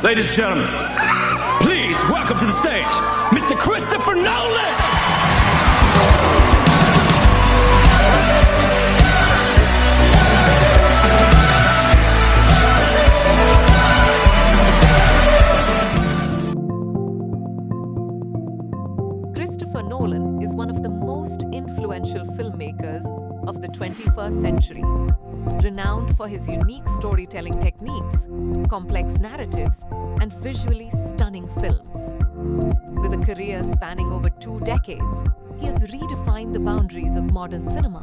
Ladies and gentlemen, please welcome to the stage, Mr. Christopher Nolan! Christopher Nolan is one of the most influential filmmakers of the 21st century, renowned for his unique storytelling techniques, complex narratives, and visually stunning films. With a career spanning over 2 decades, he has redefined the boundaries of modern cinema.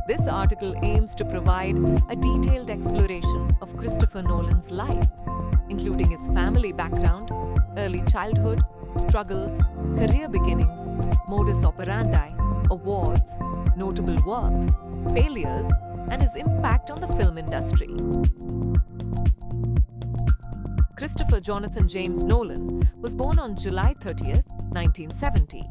This article aims to provide a detailed exploration of Christopher Nolan's life, including his family background, early childhood, struggles, career beginnings, modus operandi, awards, notable works, failures, and his impact on the film industry. Christopher Jonathan James Nolan was born on July 30th, 1970,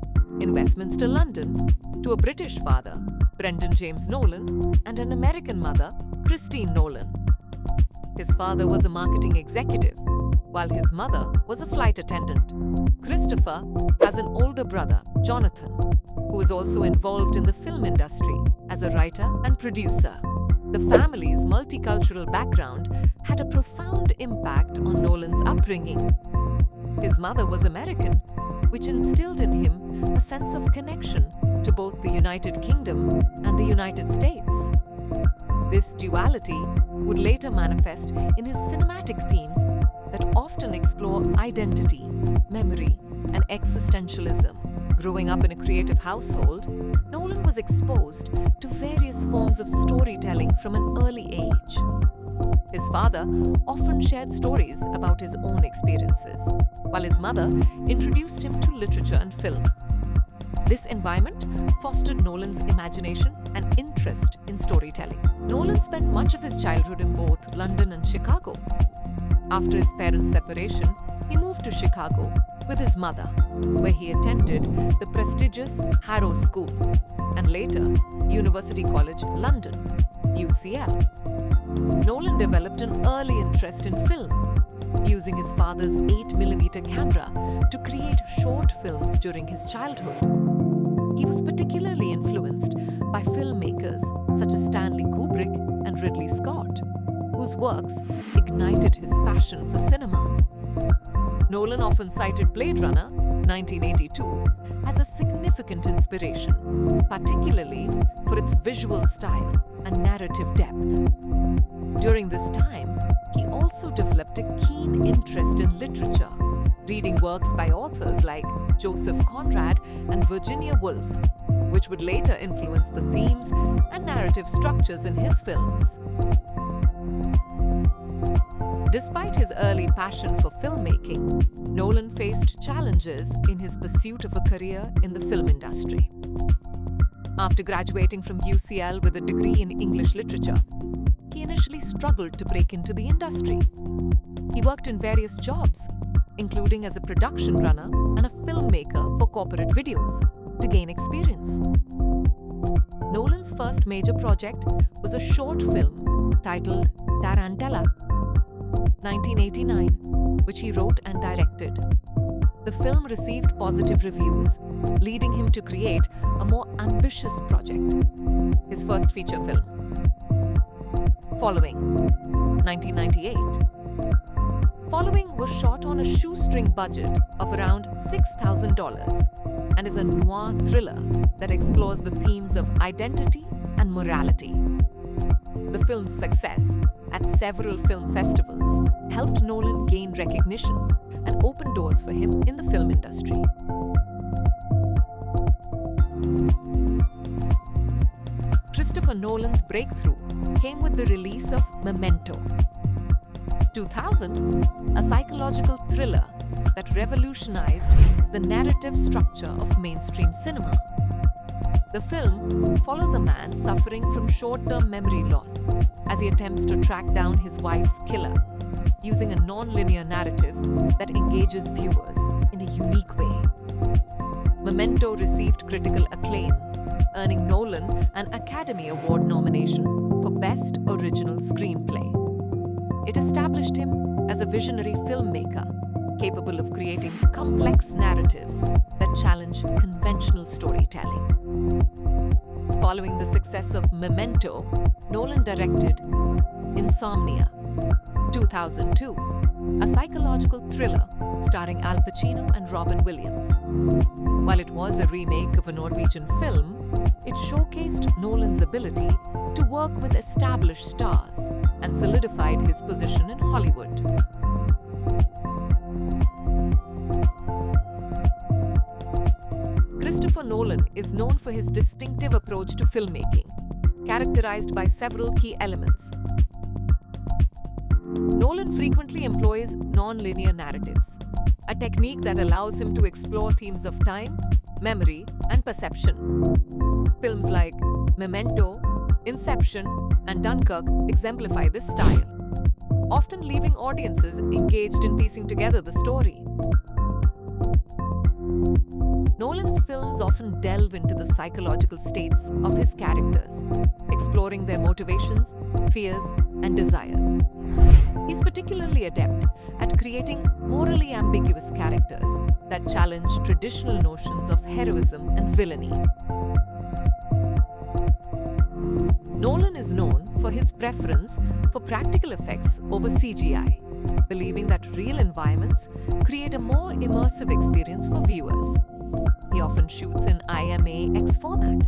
in Westminster, London, to a British father, Brendan James Nolan, and an American mother, Christine Nolan. His father was a marketing executive, while his mother was a flight attendant. Christopher has an older brother, Jonathan, who is also involved in the film industry as a writer and producer. The family's multicultural background had a profound impact on Nolan's upbringing. His mother was American, which instilled in him a sense of connection to both the United Kingdom and the United States. This duality would later manifest in his cinematic themes that often explore identity, memory, and existentialism. Growing up in a creative household, Nolan was exposed to various forms of storytelling from an early age. His father often shared stories about his own experiences, while his mother introduced him to literature and film. This environment fostered Nolan's imagination and interest in storytelling. Nolan spent much of his childhood in both London and Chicago. After his parents' separation, he moved to Chicago with his mother, where he attended the prestigious Harrow School and later University College London, UCL. Nolan developed an early interest in film, using his father's 8mm camera to create short films during his childhood. He was particularly influenced by filmmakers such as Stanley Kubrick and Ridley Scott, whose works ignited his passion for cinema. Nolan often cited Blade Runner, 1982, as a significant inspiration, particularly for its visual style and narrative depth. During this time, he also developed a keen interest in literature, reading works by authors like Joseph Conrad and Virginia Woolf, which would later influence the themes and narrative structures in his films. Despite his early passion for filmmaking, Nolan faced challenges in his pursuit of a career in the film industry. After graduating from UCL with a degree in English literature, he initially struggled to break into the industry. He worked in various jobs, including as a production runner and a filmmaker for corporate videos, to gain experience. Nolan's first major project was a short film titled Tarantella, 1989, which he wrote and directed. The film received positive reviews, leading him to create a more ambitious project, his first feature film. Following, 1998. Following was shot on a shoestring budget of around $6,000 and is a noir thriller that explores the themes of identity and morality. The film's success at several film festivals helped Nolan gain recognition and open doors for him in the film industry. Christopher Nolan's breakthrough came with the release of Memento. 2000, a psychological thriller that revolutionized the narrative structure of mainstream cinema. The film follows a man suffering from short-term memory loss as he attempts to track down his wife's killer, using a non-linear narrative that engages viewers in a unique way. Memento received critical acclaim, earning Nolan an Academy Award nomination for Best Original Screenplay. It established him as a visionary filmmaker capable of creating complex narratives that challenge conventional storytelling. Following the success of Memento, Nolan directed Insomnia, 2002, a psychological thriller starring Al Pacino and Robin Williams. While it was a remake of a Norwegian film, it showcased Nolan's ability to work with established stars and solidified his position in Hollywood. Christopher Nolan is known for his distinctive approach to filmmaking, characterized by several key elements. Nolan frequently employs non-linear narratives, a technique that allows him to explore themes of time, memory, and perception. Films like Memento, Inception, and Dunkirk exemplify this style, often leaving audiences engaged in piecing together the story. Nolan's films often delve into the psychological states of his characters, exploring their motivations, fears, and desires. He's particularly adept at creating morally ambiguous characters that challenge traditional notions of heroism and villainy. Nolan is known for his preference for practical effects over CGI, believing that real environments create a more immersive experience for viewers. He often shoots in IMAX format,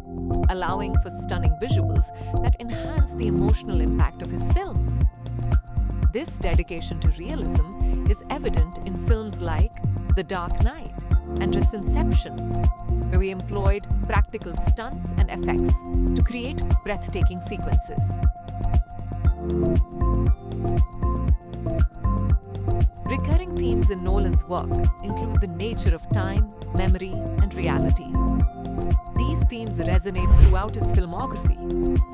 allowing for stunning visuals that enhance the emotional impact of his films. This dedication to realism is evident in films like The Dark Knight and Inception, where he employed practical stunts and effects to create breathtaking sequences. Recurring themes in Nolan's work include the nature of time, memory, and reality. These themes resonate throughout his filmography,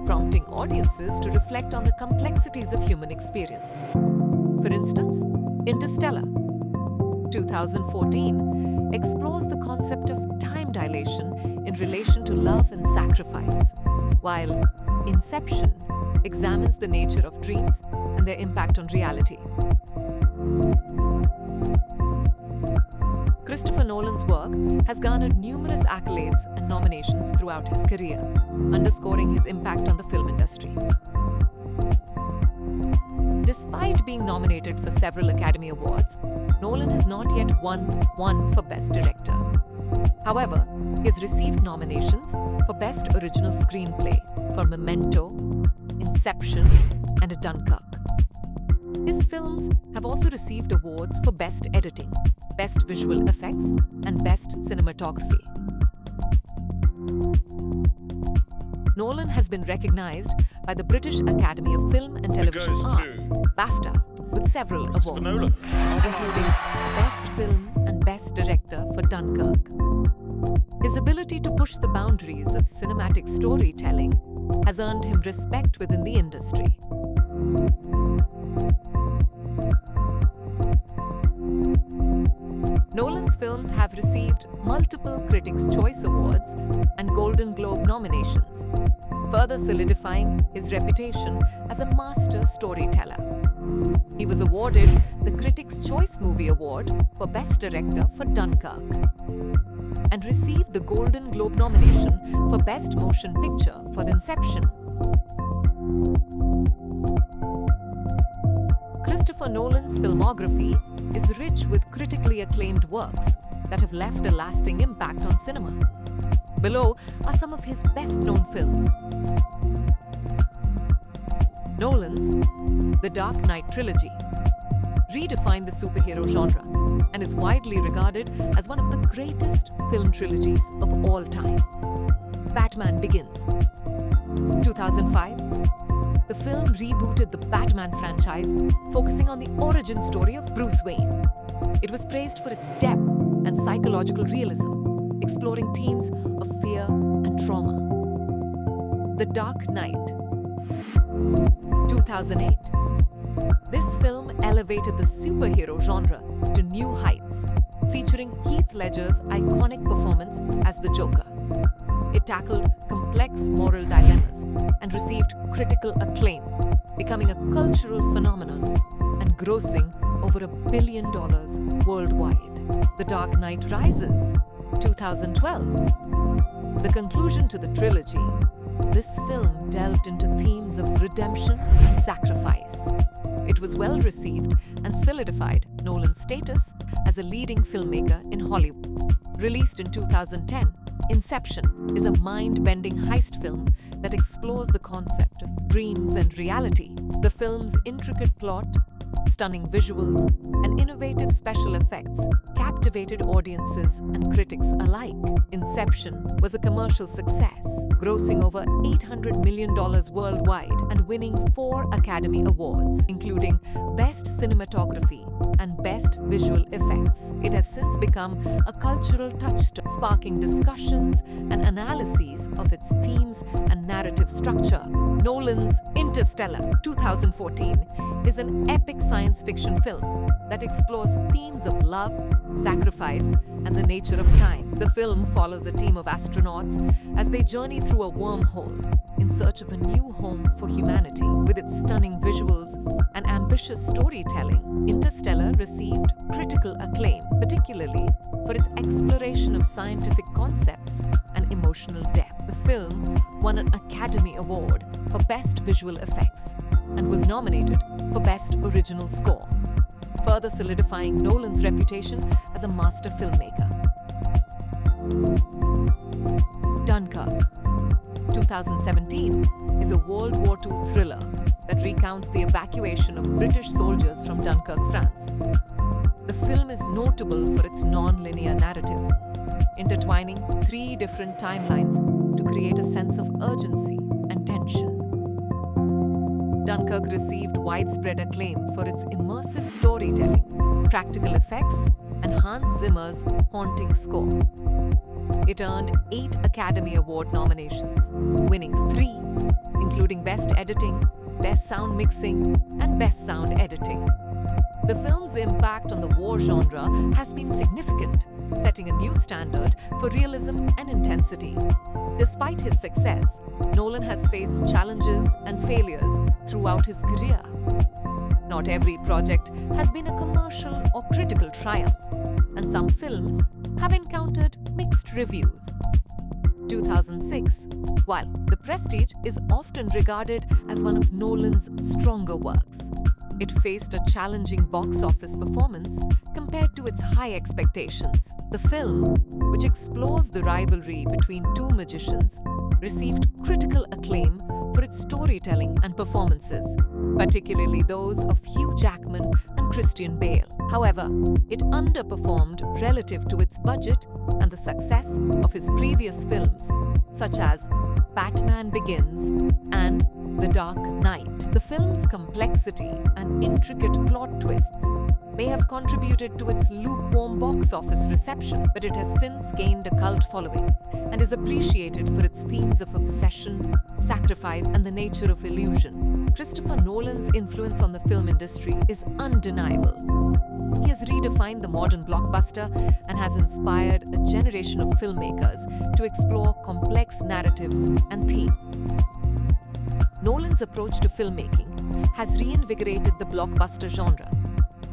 prompting audiences to reflect on the complexities of human experience. For instance, Interstellar, 2014, explores the concept of time dilation in relation to love and sacrifice, while Inception examines the nature of dreams and their impact on reality. Christopher Nolan's work has garnered numerous accolades and nominations throughout his career, underscoring his impact on the film industry. Despite being nominated for several Academy Awards, Nolan has not yet won one for Best Director. However, he has received nominations for Best Original Screenplay for Memento, Inception, and Dunkirk. His films have also received awards for Best Editing, Best Visual Effects, and Best Cinematography. Nolan has been recognized by the British Academy of Film and Television Arts, BAFTA, with several awards, including Best Film and Best Director for Dunkirk. His ability to push the boundaries of cinematic storytelling has earned him respect within the industry. Nolan's films have received multiple Critics' Choice Awards and Golden Globe nominations, further solidifying his reputation as a master storyteller. He was awarded the Critics' Choice Movie Award for Best Director for Dunkirk and received the Golden Globe nomination for Best Motion Picture for Inception. Christopher Nolan's filmography is rich with critically acclaimed works that have left a lasting impact on cinema. Below are some of his best-known films. Nolan's The Dark Knight trilogy redefined the superhero genre and is widely regarded as one of the greatest film trilogies of all time. Batman Begins, 2005. The film rebooted the Batman franchise, focusing on the origin story of Bruce Wayne. It was praised for its depth and psychological realism, exploring themes of fear and trauma. The Dark Knight, 2008. This film elevated the superhero genre to new heights, featuring Heath Ledger's iconic performance as the Joker. It tackled complex moral dilemmas and received critical acclaim, becoming a cultural phenomenon and grossing over $1 billion worldwide. The Dark Knight Rises, 2012. The conclusion to the trilogy, this film delved into themes of redemption and sacrifice. It was well received and solidified Nolan's status as a leading filmmaker in Hollywood. Released in 2010, Inception is a mind-bending heist film that explores the concept of dreams and reality. The film's intricate plot, stunning visuals, and innovative special effects captivated audiences and critics alike. Inception was a commercial success, grossing over $800 million worldwide and winning 4 Academy Awards, including Best Cinematography and Best Visual Effects. It has since become a cultural touchstone, sparking discussions and analyses of its themes and narrative structure. Nolan's Interstellar, 2014, is an epic science fiction film that explores themes of love, sacrifice, and the nature of time. The film follows a team of astronauts as they journey through a wormhole in search of a new home for humanity. With its stunning visuals and ambitious storytelling, Interstellar received critical acclaim, particularly for its exploration of scientific concepts and emotional depth. The film won an Academy Award for Best Visual Effects and was nominated for Best Original Score, further solidifying Nolan's reputation as a master filmmaker. Dunkirk, 2017, is a World War II thriller that recounts the evacuation of British soldiers from Dunkirk, France. The film is notable for its non-linear narrative, intertwining 3 different timelines to create a sense of urgency and tension. Dunkirk received widespread acclaim for its immersive storytelling, practical effects, and Hans Zimmer's haunting score. It earned 8 Academy Award nominations, winning 3, including Best Editing, Best Sound Mixing, and Best Sound Editing. The film's impact on the war genre has been significant, setting a new standard for realism and intensity. Despite his success, Nolan has faced challenges and failures throughout his career. Not every project has been a commercial or critical triumph, and some films have encountered mixed reviews. 2006, while The Prestige is often regarded as one of Nolan's stronger works, it faced a challenging box office performance compared to its high expectations. The film, which explores the rivalry between 2 magicians, received critical acclaim for its storytelling and performances, particularly those of Hugh Jackman and Christian Bale. However, it underperformed relative to its budget and the success of his previous films, such as Batman Begins and The Dark Knight. The film's complexity and intricate plot twists may have contributed to its lukewarm box office reception, but it has since gained a cult following and is appreciated for its themes of obsession, sacrifice, and the nature of illusion. Christopher Nolan's influence on the film industry is undeniable. He has redefined the modern blockbuster and has inspired a generation of filmmakers to explore complex narratives and themes. Nolan's approach to filmmaking has reinvigorated the blockbuster genre,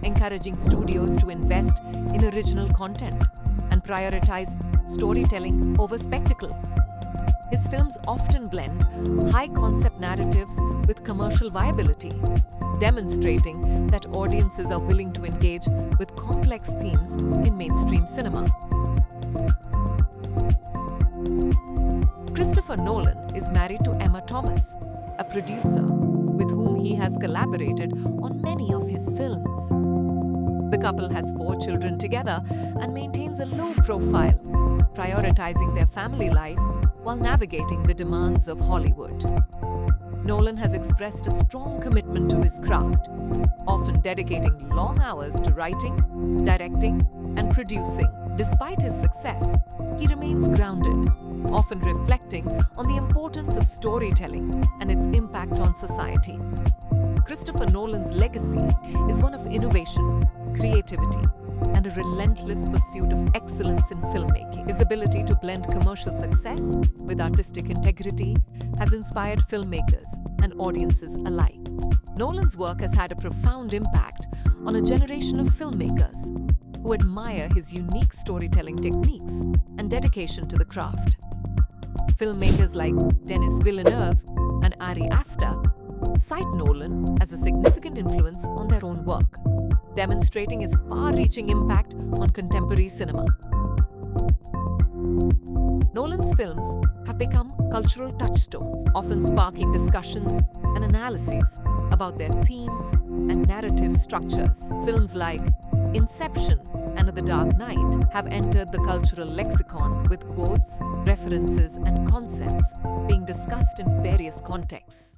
encouraging studios to invest in original content and prioritize storytelling over spectacle. His films often blend high-concept narratives with commercial viability, demonstrating that audiences are willing to engage with complex themes in mainstream cinema. Christopher Nolan is married to Emma Thomas, a producer with whom he has collaborated on many of his films. The couple has 4 children together and maintains a low profile, prioritizing their family life while navigating the demands of Hollywood. Nolan has expressed a strong commitment to his craft, often dedicating long hours to writing, directing, and producing. Despite his success, he remains grounded, often reflecting on the importance of storytelling and its impact on society. Christopher Nolan's legacy is one of innovation, creativity, and a relentless pursuit of excellence in filmmaking. His ability to blend commercial success with artistic integrity has inspired filmmakers and audiences alike. Nolan's work has had a profound impact on a generation of filmmakers who admire his unique storytelling techniques and dedication to the craft. Filmmakers like Denis Villeneuve and Ari Aster cite Nolan as a significant influence on their own work, demonstrating his far-reaching impact on contemporary cinema. Nolan's films have become cultural touchstones, often sparking discussions and analyses about their themes and narrative structures. Films like Inception and The Dark Knight have entered the cultural lexicon with quotes, references, and concepts being discussed in various contexts.